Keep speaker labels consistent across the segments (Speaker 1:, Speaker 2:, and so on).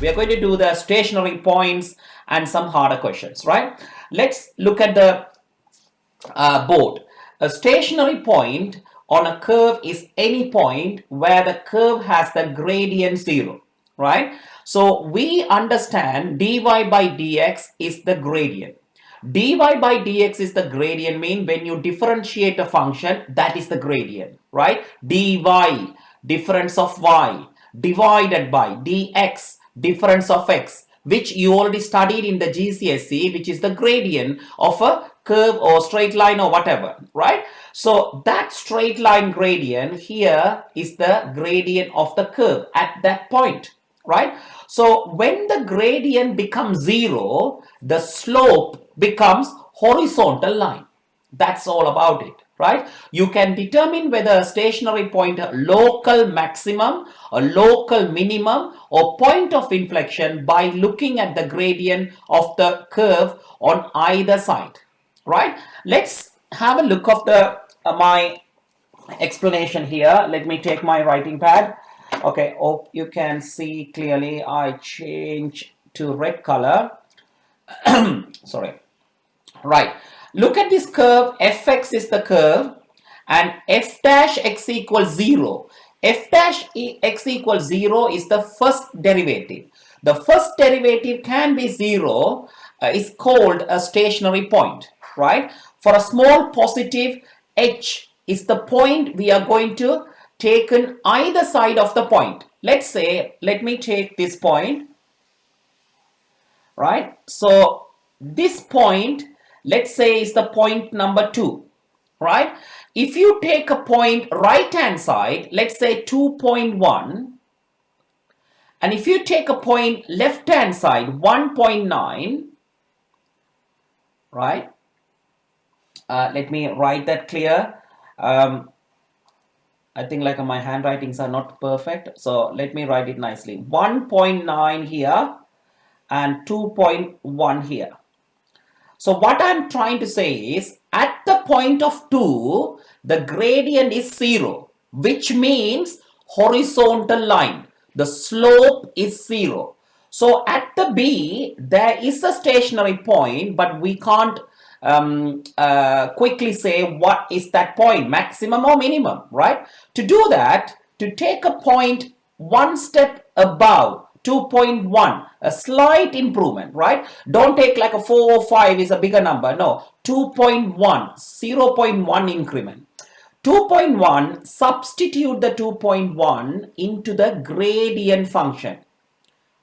Speaker 1: We are going to do the stationary points and some harder questions, right? Let's look at the board. A stationary point on a curve is any point where the curve has the gradient 0, right? So we understand dy by dx is the gradient. Dy by dx is the gradient, mean when you differentiate a function, that is the gradient, right? Dy, difference of y, divided by dx, difference of x, which you already studied in the GCSE, which is the gradient of a curve or straight line or whatever, right? So that straight line gradient here is the gradient of the curve at that point, right? So when the gradient becomes 0, the slope becomes horizontal line. That's all about it, right? You can determine whether a stationary point, a local maximum, a local minimum, or point of inflection by looking at the gradient of the curve on either side, right? Let's have a look of the my explanation here. Let me take my writing pad. Okay, hope you can see clearly. I change to red color. Sorry. Right. Look at this curve. Fx is the curve and f dash x equals 0. F dash x equals 0 is the first derivative. The first derivative can be 0, is called a stationary point, right? For a small positive, h is the point we are going to take on either side of the point. Let's say, let me take this point, right? So this point, let's say, is the point number 2, right? If you take a point right hand side, let's say 2.1, and if you take a point left hand side 1.9, right? Let me write that clear. I think like my handwritings are not perfect, so let me write it nicely. 1.9 here and 2.1 here. So what I'm trying to say is, at the point of 2, the gradient is 0, which means horizontal line. The slope is 0. So at the B, there is a stationary point, but we can't quickly say what is that point, maximum or minimum, right? To do that, to take a point one step above 2.1, a slight improvement, right? Don't take like a 4 or 5 is a bigger number. No, 2.1, 0.1 increment. 2.1, substitute the 2.1 into the gradient function.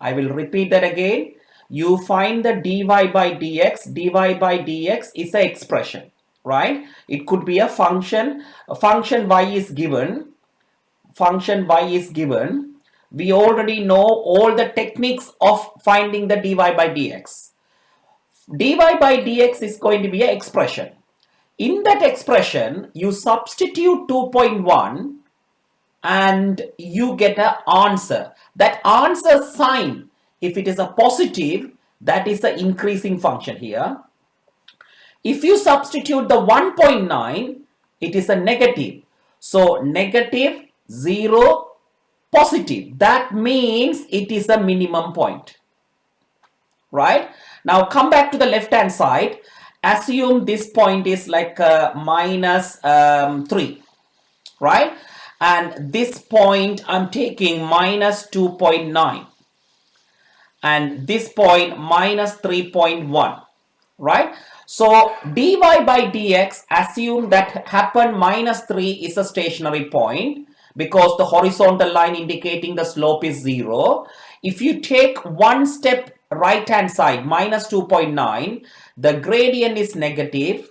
Speaker 1: I will repeat that again. You find the dy by dx. Dy by dx is an expression, right? It could be a function y is given. Function y is given. We already know all the techniques of finding the dy by dx. Dy by dx is going to be an expression. In that expression, you substitute 2.1 and you get an answer. That answer sign, if it is a positive, that is an increasing function here. If you substitute the 1.9, it is a negative. So negative, 0, positive. That means it is a minimum point, right? Now come back to the left hand side. Assume this point is like minus 3, right? And this point I'm taking minus 2.9, and this point minus 3.1, right? So dy by dx, assume that happen minus 3 is a stationary point, because the horizontal line indicating the slope is 0. If you take one step right hand side, minus 2.9, the gradient is negative,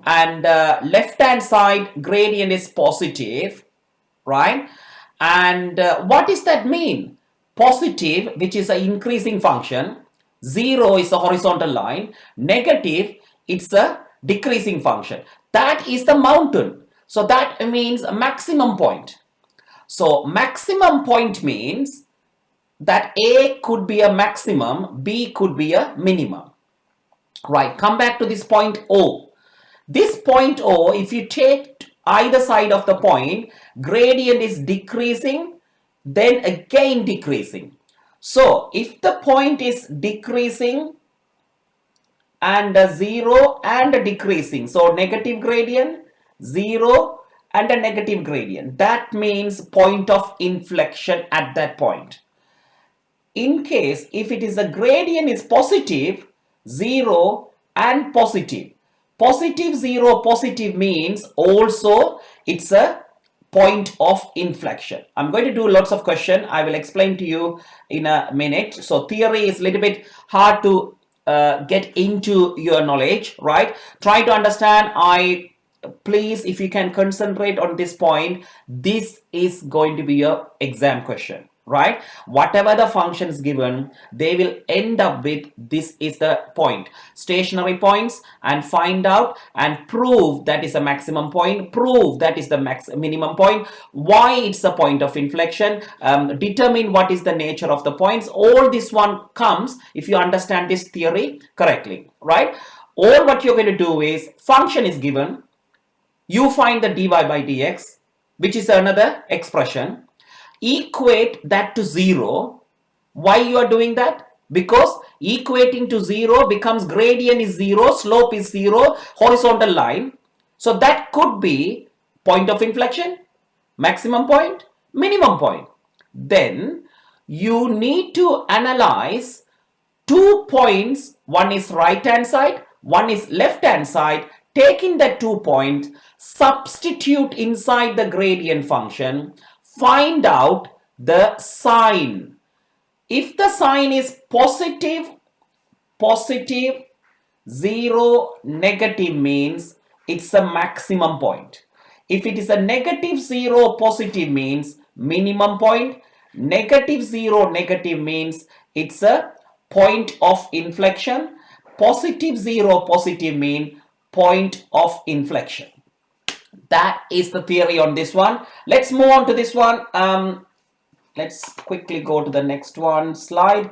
Speaker 1: and left hand side gradient is positive, right? And what does that mean? Positive, which is an increasing function, 0 is a horizontal line, negative, it's a decreasing function. That is the mountain. So that means a maximum point. So maximum point means that A could be a maximum, B could be a minimum. Right, come back to this point O. This point O, if you take either side of the point, gradient is decreasing, then again decreasing. So if the point is decreasing and a 0 and a decreasing, so negative gradient, 0 and a negative gradient, that means point of inflection at that point. In case if it is a gradient is positive, 0 and positive, positive 0 positive means also it's a point of inflection. I'm going to do lots of question. I will explain to you in a minute. So theory is a little bit hard to get into your knowledge, right? Try to understand. Please, if you can concentrate on this point, this is going to be your exam question, right? Whatever the functions given, they will end up with this is the point, stationary points, and find out and prove that is a maximum point, prove that is the minimum point, why it's a point of inflection, determine what is the nature of the points. All this one comes if you understand this theory correctly, right? All what you're going to do is function is given, you find the dy by dx, which is another expression, equate that to 0. Why you are doing that? Because equating to 0 becomes gradient is 0, slope is 0, horizontal line. So that could be point of inflection, maximum point, minimum point. Then you need to analyze 2 points, one is right hand side, one is left hand side. Taking the 2 points, substitute inside the gradient function, find out the sign. If the sign is positive, 0, negative means it's a maximum point. If it is a negative 0, positive means minimum point. Negative 0, negative means it's a point of inflection. Positive 0, positive mean point of inflection. That is the theory on this one. Let's move on to this one. Let's quickly go to the next one slide.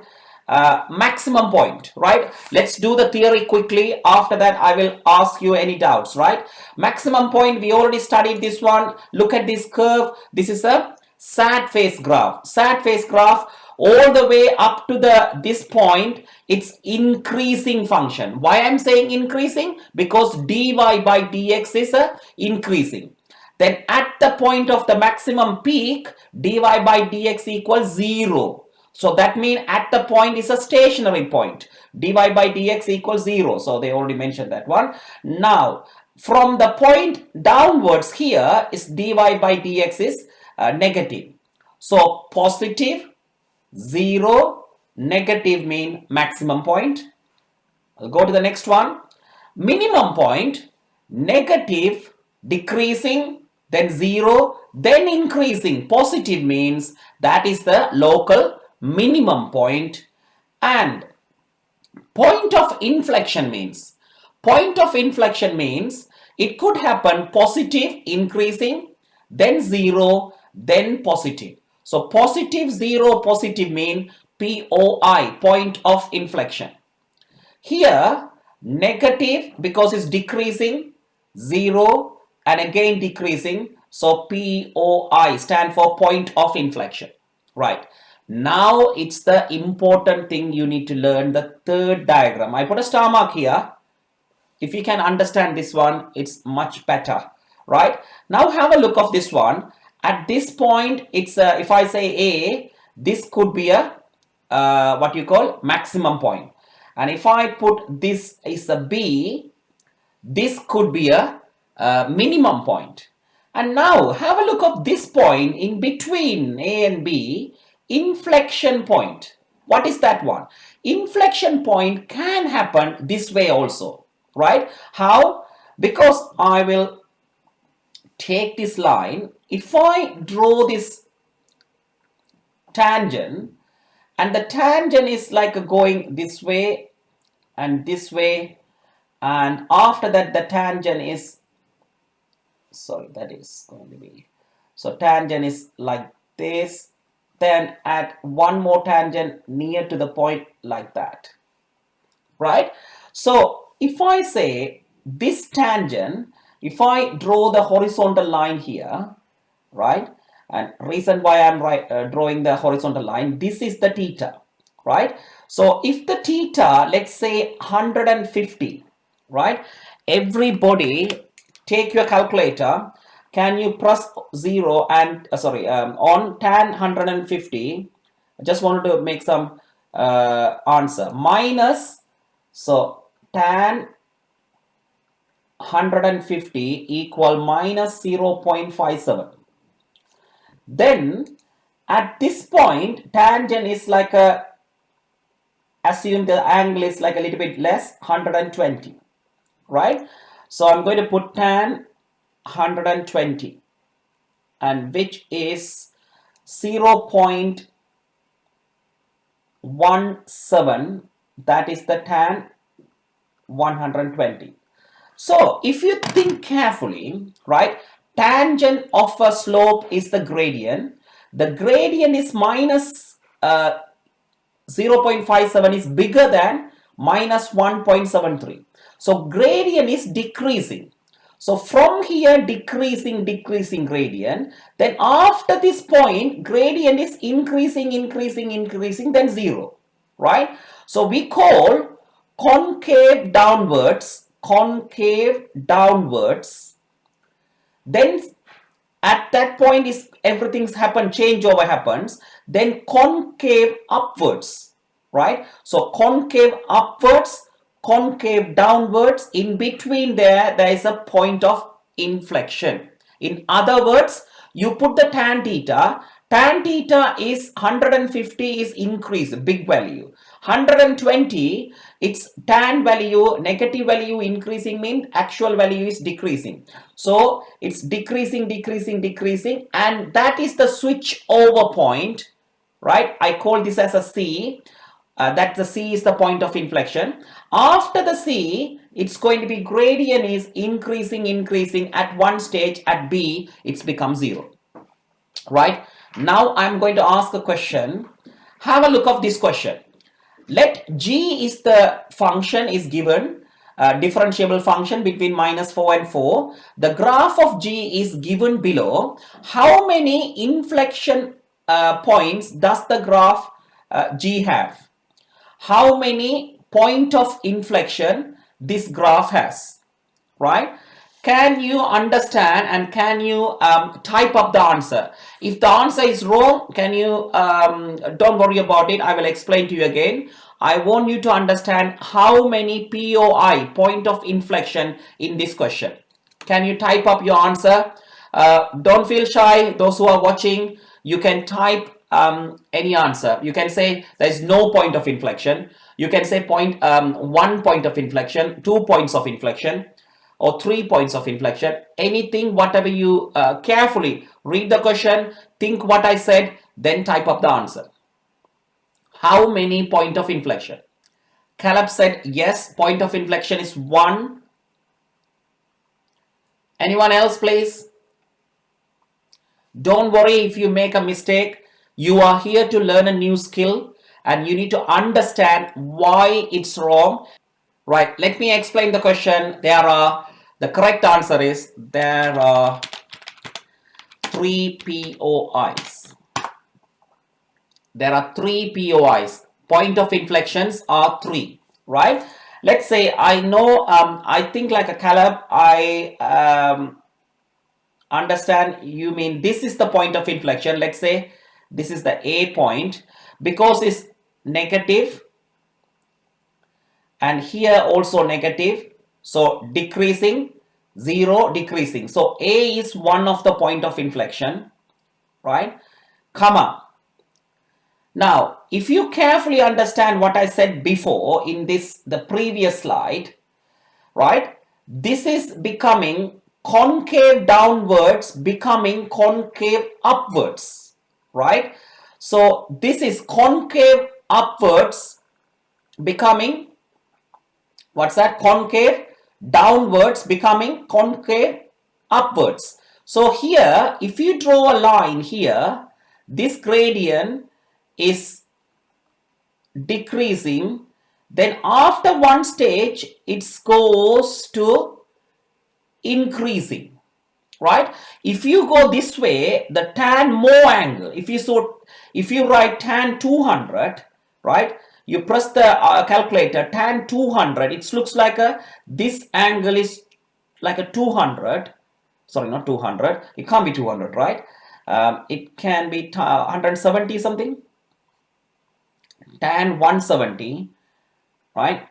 Speaker 1: Maximum point, right? Let's do the theory quickly. After that, I will ask you any doubts, right? Maximum point, we already studied this one. Look at this curve. This is a sad face graph. Sad face graph, all the way up to this point, it's increasing function. Why I'm saying increasing? Because dy by dx is increasing. Then at the point of the maximum peak, dy by dx equals 0. So that means at the point is a stationary point. dy by dx equals 0. So they already mentioned that one. Now, from the point downwards here is dy by dx is negative. So positive, 0, negative mean maximum point. I'll go to the next one. Minimum point, negative, decreasing, then 0, then increasing. Positive means that is the local minimum point. And point of inflection means, it could happen positive, increasing, then 0, then positive. So positive 0, positive mean POI, point of inflection. Here negative because it's decreasing, 0 and again decreasing. So POI stand for point of inflection, right? Now it's the important thing you need to learn, the third diagram. I put a star mark here. If you can understand this one, it's much better, right? Now have a look of this one. At this point, it's if I say A, this could be a what you call maximum point. And if I put this is a B, this could be a minimum point. And now have a look of this point in between A and B, inflection point. What is that one? Inflection point can happen this way also, right? How? Because I will take this line. If I draw this tangent and the tangent is like going this way and this way, and after that the tangent is, sorry, that is going to be, so tangent is like this, then add one more tangent near to the point like that, right? So if I say this tangent, if I draw the horizontal line here, right, and reason why I'm drawing the horizontal line, this is the theta, right? So if the theta, let's say 150, right? Everybody take your calculator. Can you press 0 and on tan 150? I just wanted to make some answer. Minus, so tan 150 equal minus 0.57. Then at this point, tangent is like a, assume the angle is like a little bit less, 120, right? So I'm going to put tan 120, and which is 0.17, that is the tan 120. So if you think carefully, right, tangent of a slope is the gradient. The gradient is minus 0.57 is bigger than minus 1.73. So gradient is decreasing. So from here, decreasing gradient. Then after this point, gradient is increasing, then 0, right? So we call concave downwards, then at that point is everything's happened, changeover happens, then concave upwards, right? So concave upwards, concave downwards, in between there is a point of inflection. In other words, you put the tan theta is 150 is increased, big value. 120, its tan value, negative value increasing means actual value is decreasing. So it's decreasing, and that is the switch over point, right? I call this as a C. That the C is the point of inflection. After the C, it's going to be gradient is increasing at one stage. At B, it's become 0, right? Now I'm going to ask a question. Have a look of this question. Let G is the function is given, differentiable function between minus 4 and 4. The graph of G is given below. How many inflection points does the graph G have? How many point of inflection this graph has, right? Can you understand and can you type up the answer? If the answer is wrong, can you don't worry about it. I will explain to you again. I want you to understand how many POI, point of inflection, in this question. Can you type up your answer? Don't feel shy. Those who are watching, you can type any answer. You can say there is no point of inflection. You can say one point of inflection, 2 points of inflection, or 3 points of inflection. Anything, whatever you carefully read the question, think what I said, then type up the answer. How many point of inflection? Caleb said yes, point of inflection is 1. Anyone else, please? Don't worry if you make a mistake. You are here to learn a new skill and you need to understand why it's wrong. Right, let me explain the question. The correct answer is there are 3 POIs. There are 3 POIs. Point of inflections are 3, right? Let's say I know, I think like a Caleb, I understand you mean this is the point of inflection. Let's say this is the A point, because it's negative and here also negative, so decreasing, 0, decreasing. So A is one of the point of inflection, right? Comma. Now, if you carefully understand what I said before in the previous slide, right? This is becoming concave downwards, becoming concave upwards, right? So this is concave upwards, becoming, what's that? Concave downwards, becoming concave upwards. So here, if you draw a line here, this gradient is decreasing, then after one stage it goes to increasing, right? If you go this way, the tan more angle, if you write tan 200, right? You press the calculator, tan 200, it looks like this angle is like a 200, sorry, not 200, it can't be 200, right? It can be 170 something, tan 170, right?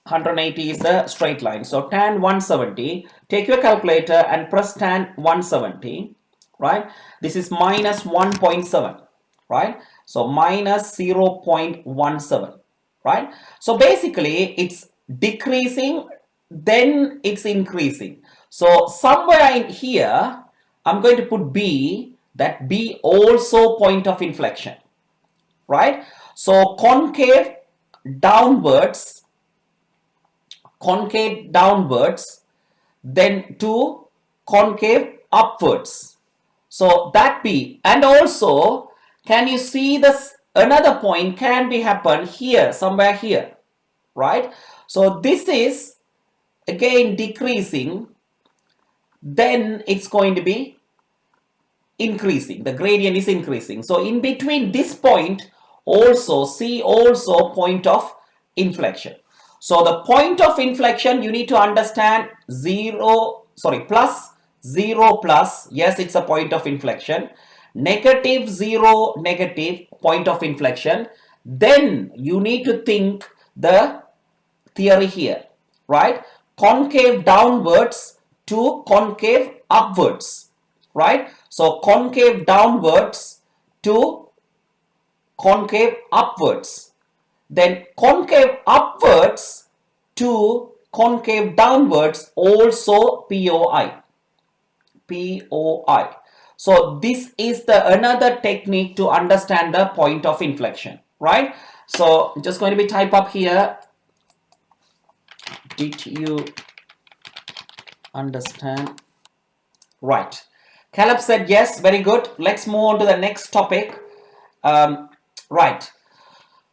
Speaker 1: 180 is the straight line. So tan 170, take your calculator and press tan 170, right? This is minus 1.7, right? So minus 0.17, right? So basically it's decreasing, then it's increasing. So somewhere in here, I'm going to put B, that B also point of inflection, right? So concave downwards, then to concave upwards. So that B, and also can you see this another point can be happen here, somewhere here, right? So this is again decreasing, then it's going to be increasing, the gradient is increasing. So in between this point also see also point of inflection. So the point of inflection you need to understand plus 0 plus, yes, it's a point of inflection, negative 0 negative point of inflection. Then you need to think the theory here, right? Concave downwards to concave upwards, right? So concave downwards to concave upwards, then concave upwards to concave downwards, also POI. So this is the another technique to understand the point of inflection, right? So I'm just going to be type up here, did you understand? Right. Caleb said yes, very good. Let's move on to the next topic. Right.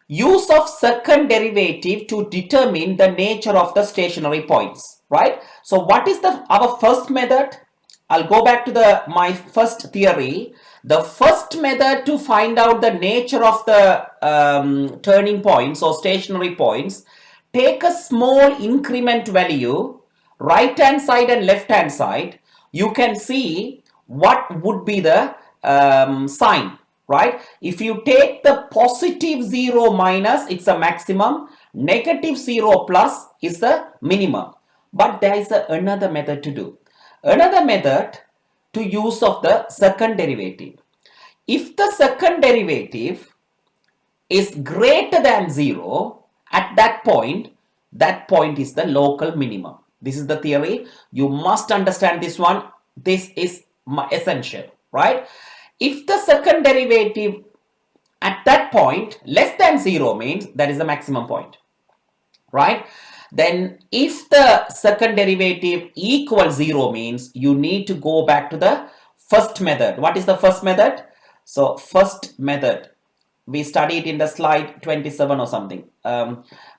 Speaker 1: Use of second derivative to determine the nature of the stationary points, right? So what is our first method? I'll go back to my first theory. The first method to find out the nature of the turning points or stationary points, take a small increment value, right hand side and left hand side. You can see what would be the sign, right? If you take the positive 0 minus, it's a maximum, negative 0 plus is the minimum. But there is another method to do. Another method to use of the second derivative. If the second derivative is greater than 0, at that point is the local minimum. This is the theory. You must understand this one. This is essential, right? If the second derivative at that point less than 0 means that is the maximum point, right? Then if the second derivative equals 0 means you need to go back to the first method. What is the first method? So first method, we studied in the slide 27 or something.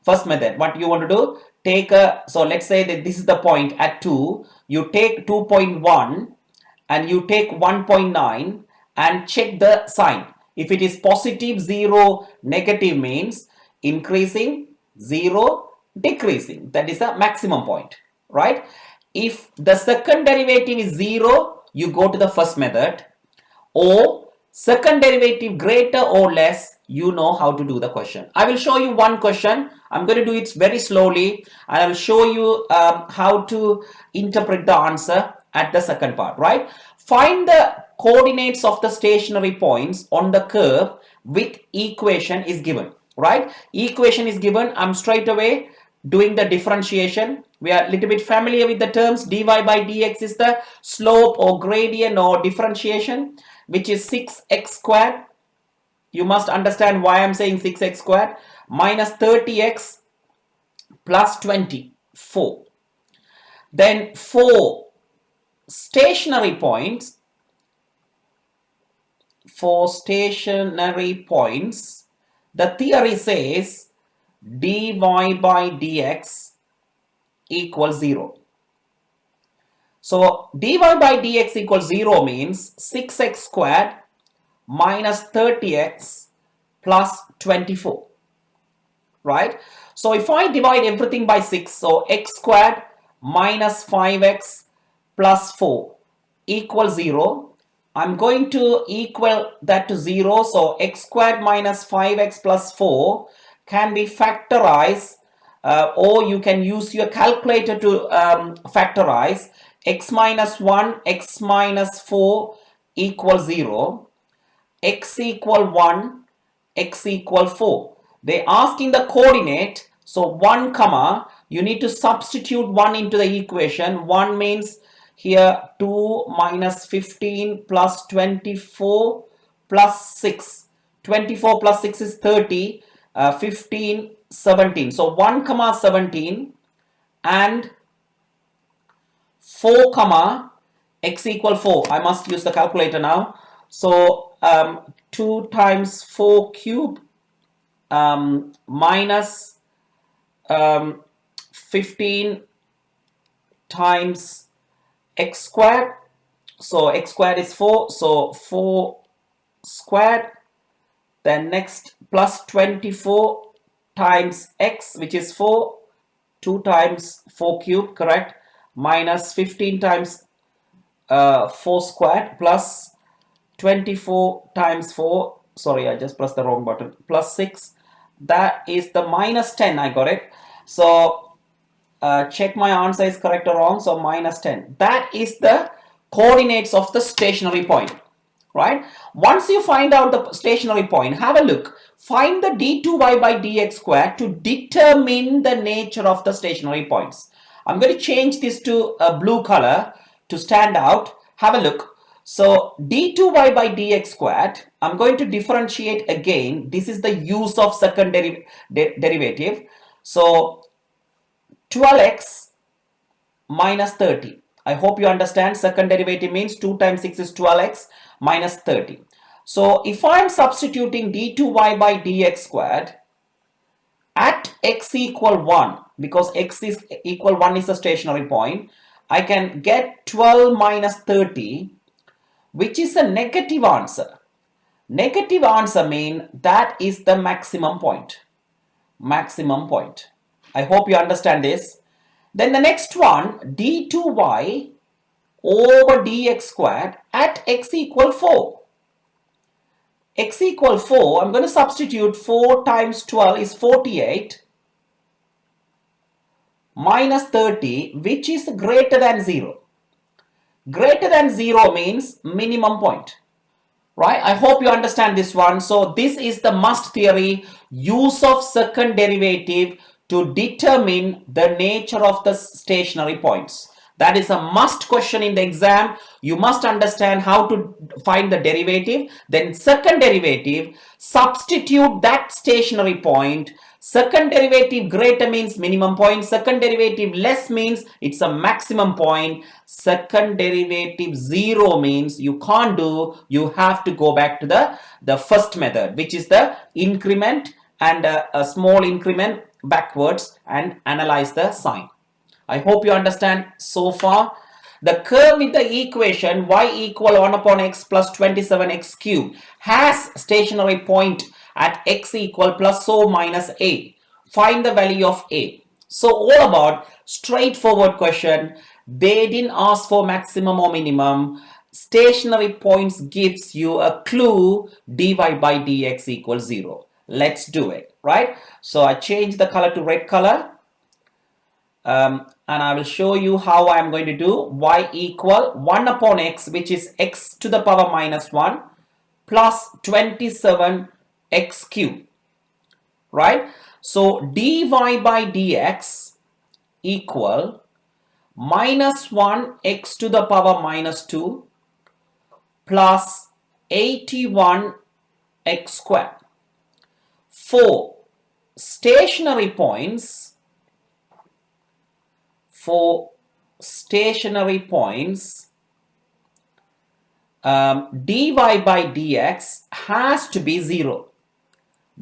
Speaker 1: First method, what you want to do, take so let's say that this is the point at 2, you take 2.1 and you take 1.9 and check the sign. If it is positive 0 negative means increasing, 0 decreasing, that is the maximum point, right? If the second derivative is 0, you go to the first method, or second derivative greater or less, you know how to do the question. I will show you one question. I'm going to do it very slowly and I will show you how to interpret the answer at the second part, right? Find the coordinates of the stationary points on the curve with equation is given, right? Equation is given. I'm straight away doing the differentiation. We are a little bit familiar with the terms. Dy by dx is the slope or gradient or differentiation, which is 6x squared. You must understand why I'm saying 6x squared, minus 30x plus 24. Then for stationary points, the theory says dy by dx equals 0. So dy by dx equals 0 means 6x squared minus 30x plus 24. right? So if I divide everything by 6, so x squared minus 5x plus 4 equals 0. I'm going to equal that to 0. So x squared minus 5x plus 4 can be factorized, or you can use your calculator to factorize. X minus 1, x minus 4 equals 0. X equal 1, x equal 4. They asking the coordinate, so 1 comma, you need to substitute 1 into the equation. 1 means here 2 minus 15 plus 24 plus 6. 24 plus 6 is 30, 15, 17. So 1 comma 17 and 4 comma x equal 4. I must use the calculator now. So 2 times 4 cube minus 15 times x squared. So x squared is 4. So 4 squared. Then next plus 24 times x, which is 4. 2 times 4 cube, correct? Minus 15 times 4 squared plus 24 times 4. Sorry, I just pressed the wrong button. Plus 6. That is the minus 10. I got it. So check my answer is correct or wrong. So minus 10. That is the coordinates of the stationary point, right? Once you find out the stationary point, have a look. Find the d2y by dx squared to determine the nature of the stationary points. I'm going to change this to a blue color to stand out. Have a look. So d2y by dx squared, I'm going to differentiate again. This is the use of second derivative. So 12x minus 30. I hope you understand. Second derivative means 2 times 6 is 12x minus 30. So if I am substituting d2y by dx squared at x equal 1, because x is equal 1 is a stationary point, I can get 12 minus 30, which is a negative answer. Negative answer means that is the maximum point. Maximum point. I hope you understand this. Then the next one, d2y over dx squared at x equal 4. X equal 4, I'm going to substitute 4 times 12 is 48 minus 30, which is greater than 0. Greater than 0 means minimum point, right? I hope you understand this one. So this is the must theory, use of second derivative to determine the nature of the stationary points. That is a must question in the exam. You must understand how to find the derivative. Then second derivative, substitute that stationary point. Second derivative greater means minimum point. Second derivative less means it's a maximum point. Second derivative 0 means you can't do. You have to go back to the first method, which is the increment and a small increment backwards and analyze the sign. I hope you understand so far. The curve with the equation y equal 1 upon x plus 27x cubed has stationary point at x equal plus or minus a. Find the value of a. So all about straightforward question. They didn't ask for maximum or minimum. Stationary points gives you a clue dy by dx equals 0. Let's do it, right? So I change the color to red color. And I will show you how I am going to do. Y equal 1 upon x, which is x to the power minus 1 plus 27x cubed, right? So dy by dx equal minus 1 x to the power minus 2 plus 81 x squared. For stationary points, dy by dx has to be 0.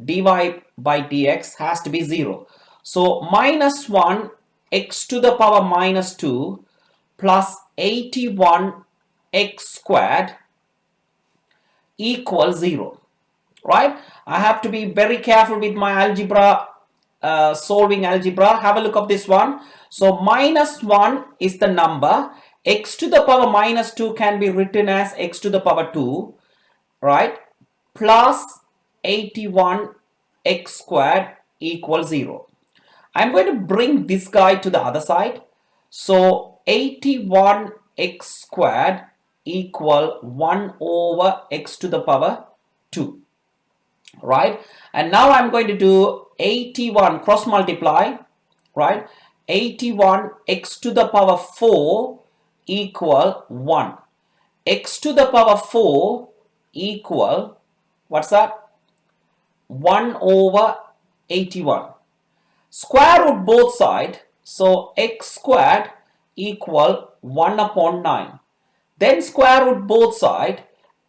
Speaker 1: Dy by dx has to be 0. So minus 1 x to the power minus 2 plus 81 x squared equals 0, right? I have to be very careful with my algebra solving algebra. Have a look at this one. So minus 1 is the number. X to the power minus 2 can be written as x to the power 2, right? Plus 81 x squared equals 0. I'm going to bring this guy to the other side. So 81 x squared equal 1 over x to the power 2, right? And now I'm going to do 81 cross multiply, right? 81 x to the power 4 equal 1. X to the power 4 equal, what's that? 1 over 81. Square root both sides, so x squared equal 1 upon 9. Then square root both sides,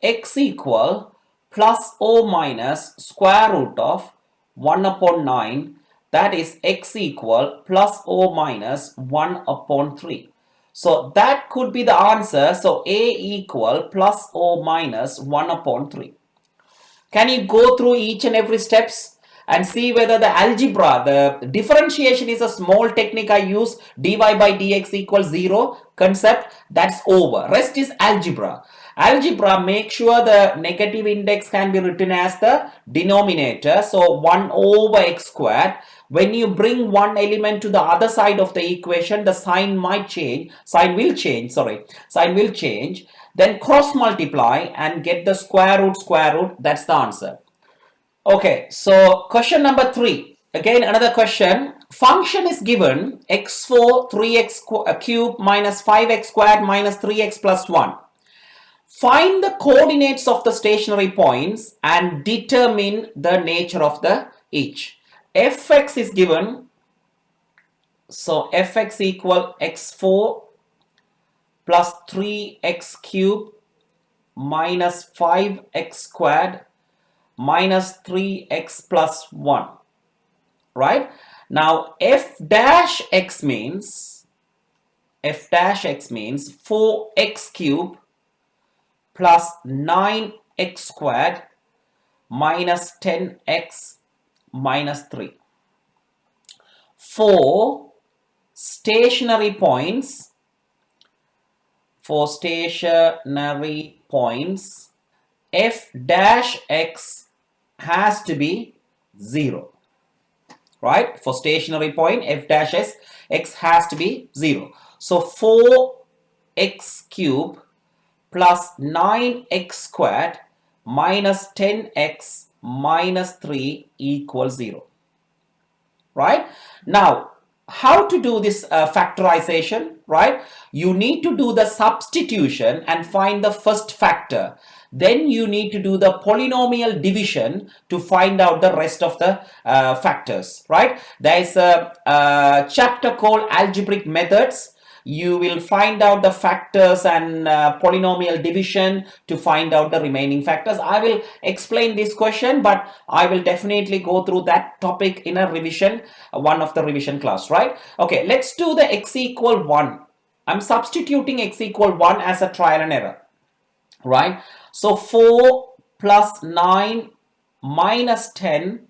Speaker 1: x equal plus or minus square root of 1 upon 9, that is x equal plus or minus 1 upon 3. So that could be the answer. So a equal plus or minus 1 upon 3. Can you go through each and every steps and see whether the algebra, the differentiation is a small technique I use, dy by dx equals 0 concept, that's over. Rest is algebra. Algebra, make sure the negative index can be written as the denominator. So 1 over x squared. When you bring one element to the other side of the equation, the sign might change. Sign will change. Then cross multiply and get the square root. That's the answer. Okay, so question number 3. Again, another question. Function is given x4 3x cubed minus 5x squared minus 3x plus 1. Find the coordinates of the stationary points and determine the nature of the each. Fx is given, so fx equal x4 plus 3x cubed minus 5x squared minus 3x plus 1, right? Now f dash x means 4x cubed plus 9x squared minus 10x minus 3. For stationary points, f dash x has to be 0, right? For stationary point, f dash x has to be 0. So 4x cubed plus 9x squared minus 10x minus 3 equals 0, right? Now, how to do this factorization, right? You need to do the substitution and find the first factor. Then you need to do the polynomial division to find out the rest of the factors, right? There is a chapter called algebraic methods. You will find out the factors and polynomial division to find out the remaining factors. I will explain this question, but I will definitely go through that topic in a revision, one of the revision class, right? Okay, let's do the x equal 1. I'm substituting x equal 1 as a trial and error, right? So 4 plus 9 minus 10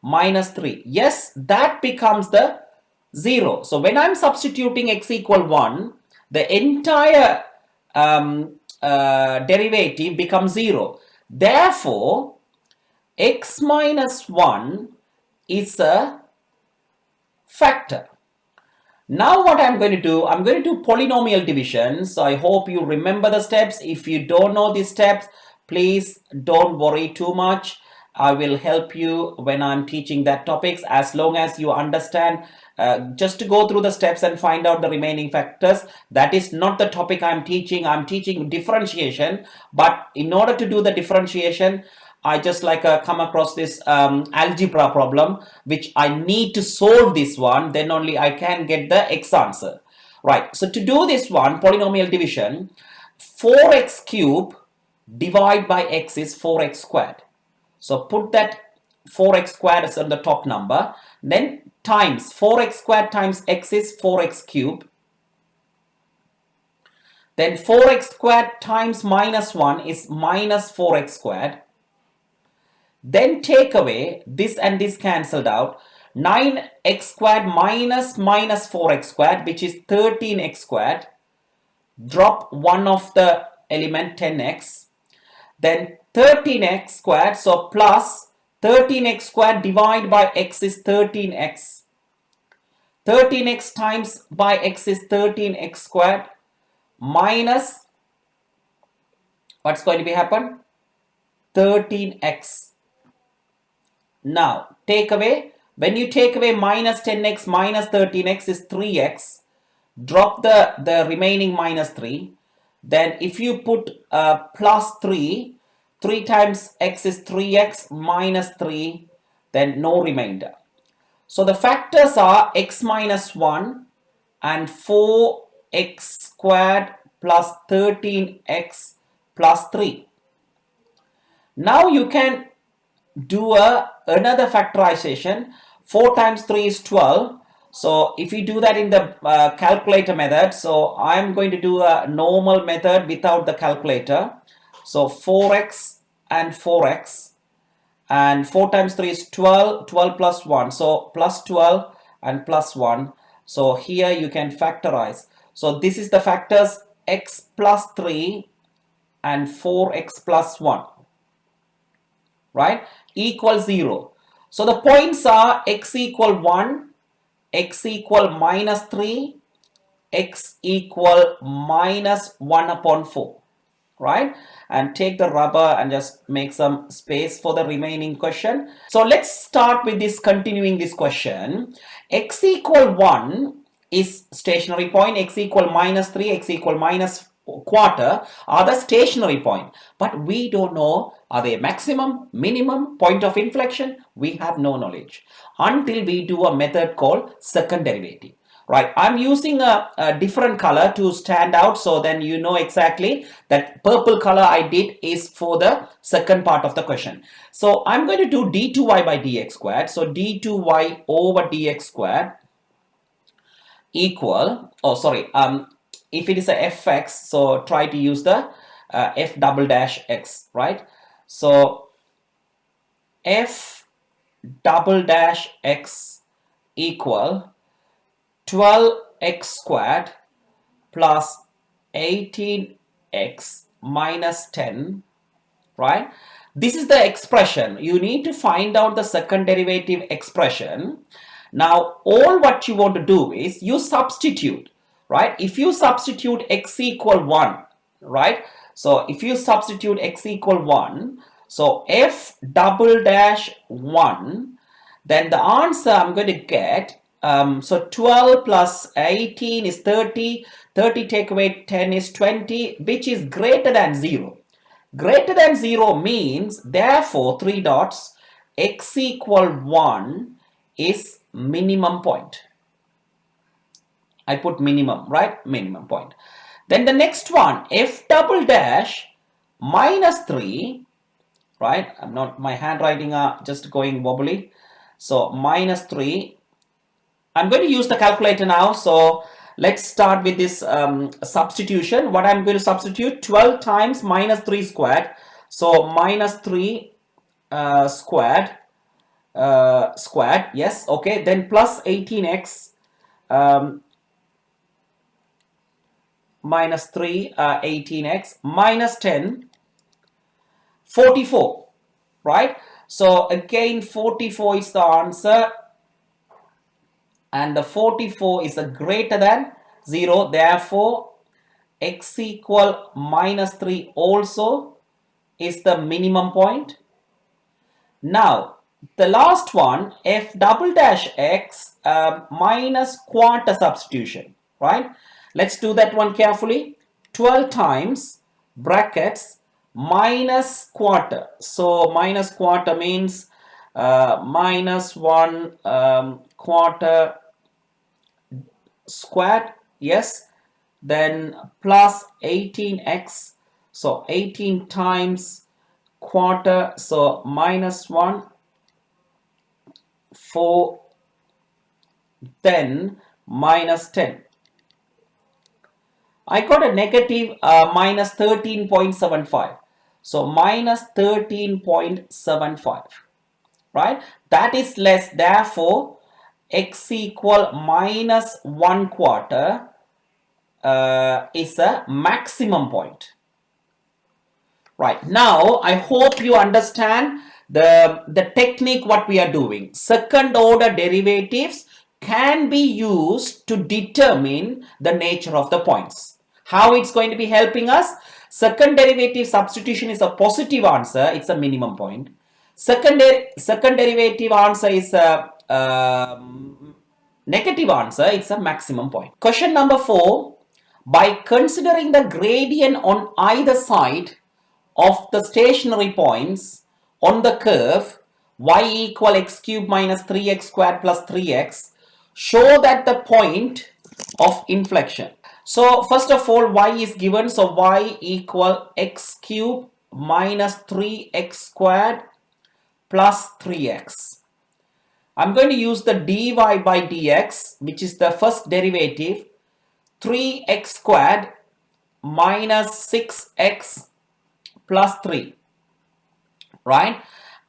Speaker 1: minus 3. Yes, that becomes the 0. So when I'm substituting x equal 1, the entire derivative becomes 0. Therefore, x minus 1 is a factor. Now what I'm going to do, I'm going to do polynomial division. So I hope you remember the steps. If you don't know these steps, please don't worry too much. I will help you when I'm teaching that topics, as long as you understand just to go through the steps and find out the remaining factors. That is not the topic I'm teaching. I'm teaching differentiation, but in order to do the differentiation, I just come across this algebra problem, which I need to solve this one, then only I can get the x answer. Right, so to do this one, polynomial division, 4x cubed divided by x is 4x squared. So put that 4x squared as on the top number, then times 4x squared times x is 4x cubed. Then 4x squared times minus 1 is minus 4x squared. Then take away this and this cancelled out. 9x squared minus 4x squared, which is 13x squared. Drop one of the element 10x. Then 13x squared, so plus 13x squared divided by x is 13x. 13x times by x is 13x squared minus, what's going to be happen? 13x. Now take away, when you take away minus 10x minus 13x is 3x. Drop the remaining minus 3. Then if you put plus 3 times x is 3x minus 3, then no remainder. So the factors are x minus 1 and 4x squared plus 13x plus 3. Now you can do another factorization. 4 times 3 is 12. So if you do that in the calculator method, so I'm going to do a normal method without the calculator. So 4x and 4x, and 4 times 3 is 12, 12 plus 1, so plus 12 and plus 1. So here you can factorize. So this is the factors x plus 3 and 4x plus 1, right, equal 0. So the points are x equal 1, x equal minus 3, x equal minus 1 upon 4, right? And take the rubber and just make some space for the remaining question. So let's start with this, continuing this question. X equal 1 is stationary point, x equal minus 3, x equal minus quarter are the stationary point, but we don't know, are they maximum, minimum, point of inflection? We have no knowledge until we do a method called second derivative. Right, I'm using a different color to stand out, so then you know exactly that purple color I did is for the second part of the question. So I'm going to do d2y by dx squared. So d2y over dx squared equal, oh sorry, if it is a fx, so try to use the f double dash x, right? So f double dash x equal 12x squared plus 18x minus 10, right? This is the expression. You need to find out the second derivative expression. Now, all what you want to do is you substitute, right? If you substitute x equal 1, right? So, if you substitute x equal 1, so f double dash 1, then the answer I'm going to get, so 12 plus 18 is 30, 30 take away 10 is 20, which is greater than 0. Greater than 0 means, therefore, 3 dots, x equal 1 is minimum point. I put minimum, right? Minimum point. Then the next one, f double dash minus 3, right? I'm not, my handwriting are just going wobbly. So minus 3. I'm going to use the calculator now. So let's start with this substitution. What I'm going to substitute, 12 times minus 3 squared. So minus 3 squared, yes, okay. Then plus 18x minus 3, 18x minus 10, 44, right? So again, 44 is the answer. And the 44 is a greater than 0. Therefore, x equal minus 3 also is the minimum point. Now, the last one, f double dash x minus quarter substitution, right? Let's do that one carefully. 12 times brackets minus quarter. So minus quarter means minus 1 quarter squared, yes, then plus 18x, so 18 times quarter, so minus 1, 4, then minus 10. I got a negative minus 13.75, so minus 13.75, right? That is less, therefore x equal minus 1 quarter is a maximum point. Right, now I hope you understand the technique what we are doing. Second order derivatives can be used to determine the nature of the points. How it's going to be helping us? Second derivative substitution is a positive answer, it's a minimum point. Second derivative answer is a negative answer, it's a maximum point. Question number 4. By considering the gradient on either side of the stationary points on the curve y equal x cube minus 3x squared plus 3x, show that the point of inflection. So first of all, y is given, so y equal x cube minus 3x squared plus 3x. I'm going to use the dy by dx, which is the first derivative, 3x squared minus 6x plus 3, right?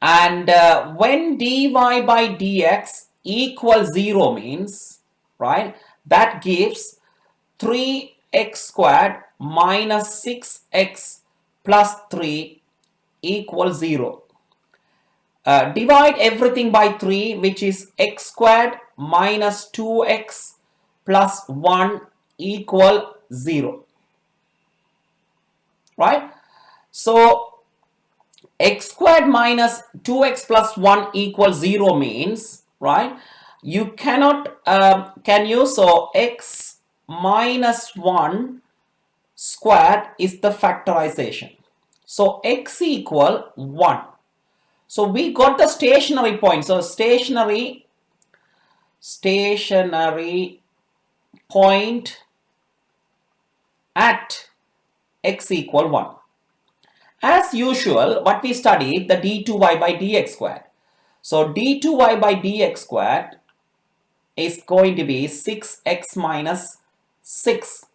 Speaker 1: And when dy by dx equals 0 means, right, that gives 3x squared minus 6x plus 3 equals 0. Divide everything by 3, which is x squared minus 2x plus 1 equal 0, right? So x squared minus 2x plus 1 equals 0 means, right, you cannot, so x minus 1 squared is the factorization. So x equal 1. So we got the stationary point. So stationary point at x equal 1. As usual, what we studied, the d2y by dx squared. So d2y by dx squared is going to be 6x minus 6,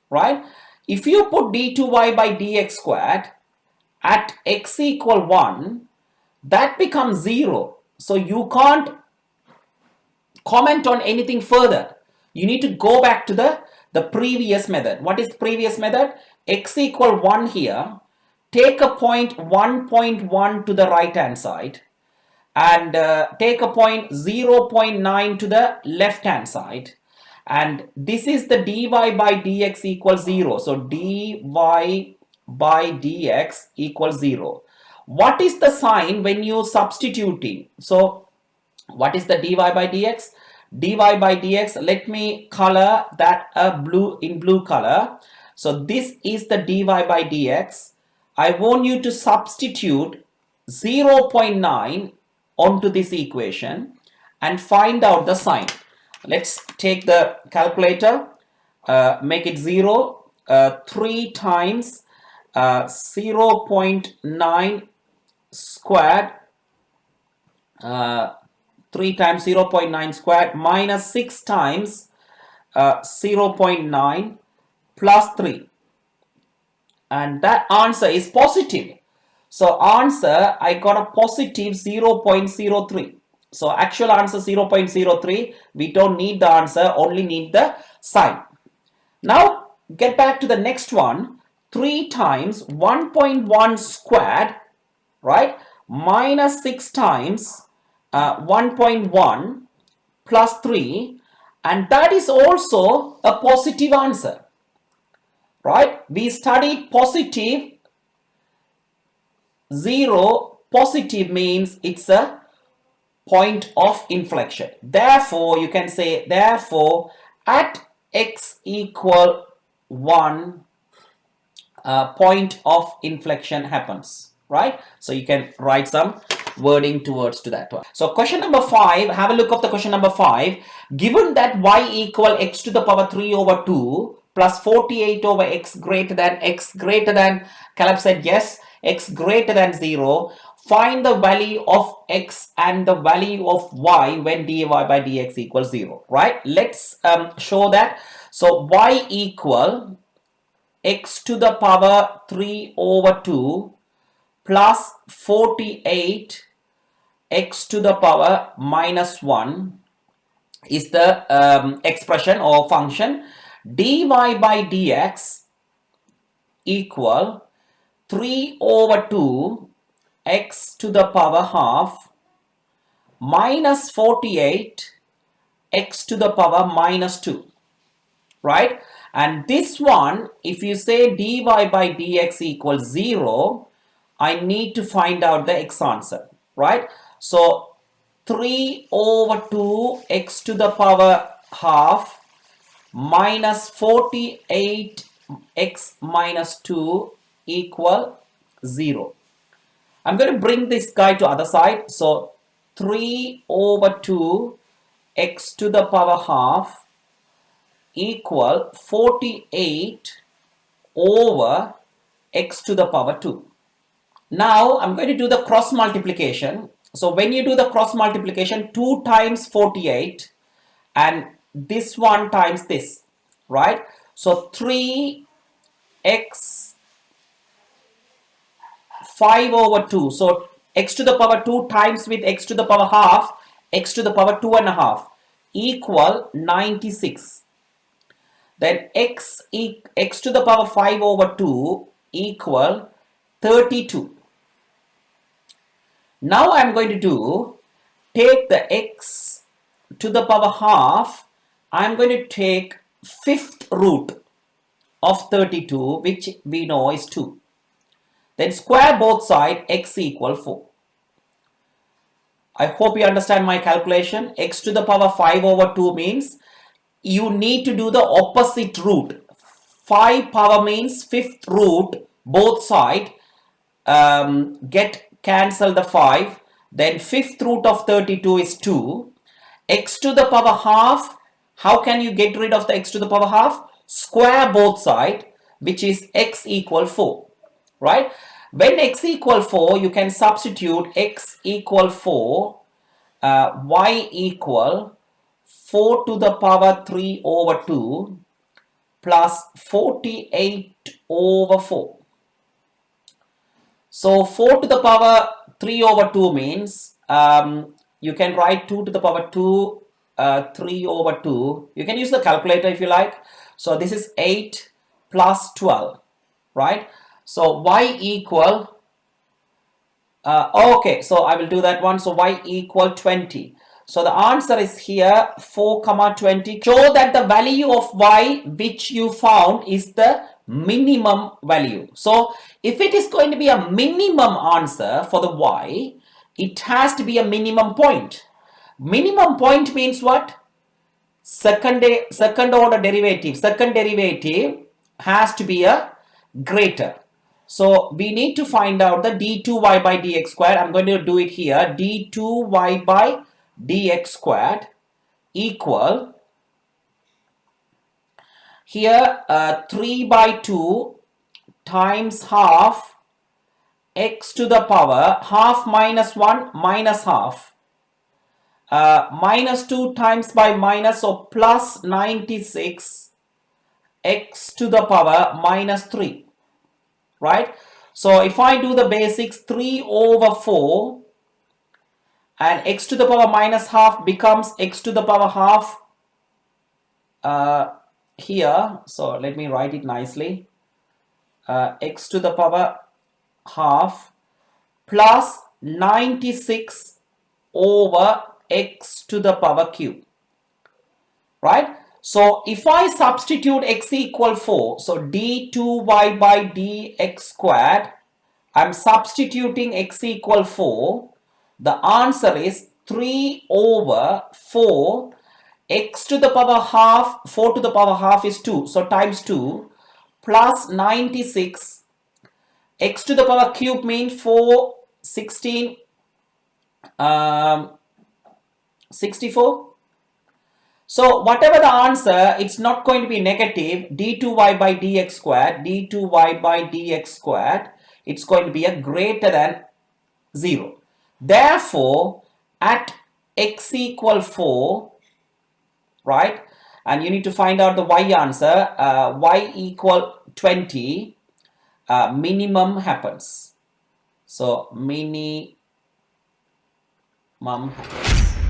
Speaker 1: right? If you put d2y by dx squared at x equal 1, that becomes 0. So you can't comment on anything further. You need to go back to the previous method. What is the previous method? X equal 1 here. Take a point 1.1 to the right hand side and take a point 0.9 to the left hand side, and this is the dy by dx equals 0. So dy by dx equals 0. What is the sign when you substituting? So what is the dy by dx? Dy by dx, let me color that in blue color. So this is the dy by dx. I want you to substitute 0.9 onto this equation and find out the sign. Let's take the calculator, make it 0, 3 times 0.9 squared, 3 times 0.9 squared minus 6 times 0.9 plus 3. And that answer is positive. So answer, I got a positive 0.03. So actual answer 0.03. We don't need the answer, only need the sign. Now get back to the next one. 3 times 1.1 squared, right, minus 6 times 1.1 plus 3, and that is also a positive answer. Right, we studied positive 0. Positive means it's a point of inflection. Therefore, you can say, therefore, at x equal 1, point of inflection happens. Right, so you can write some wording towards to that one. So question number 5, have a look of the question number 5. Given that y equal x to the power 3 over 2 plus 48 over x greater than Caleb said yes, x greater than 0, find the value of x and the value of y when dy by dx equals 0, right? Let's show that. So y equal x to the power 3 over 2 plus 48 x to the power minus 1 is the expression or function dy by dx equal 3 over 2 x to the power half minus 48 x to the power minus 2, right? And this one, if you say dy by dx equals 0, I need to find out the x answer, right? So 3 over 2 x to the power half minus 48 x minus 2 equal 0. I'm going to bring this guy to other side. So 3 over 2 x to the power half equal 48 over x to the power 2. Now I'm going to do the cross multiplication. So when you do the cross multiplication, 2 times 48 and this one times this, right? So 3x 5 over 2. So x to the power 2 times with x to the power half, x to the power 2 and a half equal 96. Then x to the power 5 over 2 equal 32. Now I am going to do, take the x to the power half, I am going to take fifth root of 32, which we know is 2. Then square both sides, x equal 4. I hope you understand my calculation. X to the power 5 over 2 means you need to do the opposite root. 5 power means fifth root, both sides get cancel the 5. Then fifth root of 32 is 2. X to the power half, how can you get rid of the x to the power half? Square both sides, which is x equal 4, right? When x equal 4, you can substitute x equal 4, y equal 4 to the power 3 over 2 plus 48 over 4. So 4 to the power 3 over 2 means you can write 2 to the power 2, 3 over 2. You can use the calculator if you like. So this is 8 plus 12, right? So y equal, okay, so I will do that one. So y equal 20. So the answer is here 4 comma 20. Show that the value of y which you found is the minimum value. So if it is going to be a minimum answer for the y, it has to be a minimum point. Minimum point means what? Second order derivative. Second derivative has to be a greater. So we need to find out the d2y by dx squared. I'm going to do it here. d2y by dx squared equal, here 3 by 2 times half x to the power half minus 1 minus half, minus 2 times by minus, so plus 96 x to the power minus 3, right? So if I do the basics, 3 over 4 and x to the power minus half becomes x to the power half here. So let me write it nicely. X to the power half plus 96 over x to the power cube, right? So if I substitute x equal 4, so d2y by dx squared, I'm substituting x equal 4. The answer is 3 over 4 x to the power half, 4 to the power half is 2, so times 2 plus 96 x to the power cube means 4, 16, 64. So whatever the answer, it's not going to be negative. d2y by dx squared, d2y by dx squared, it's going to be a greater than 0. Therefore, at x equal 4, right, and you need to find out the y answer, y equal 20, minimum happens. So minimum happens.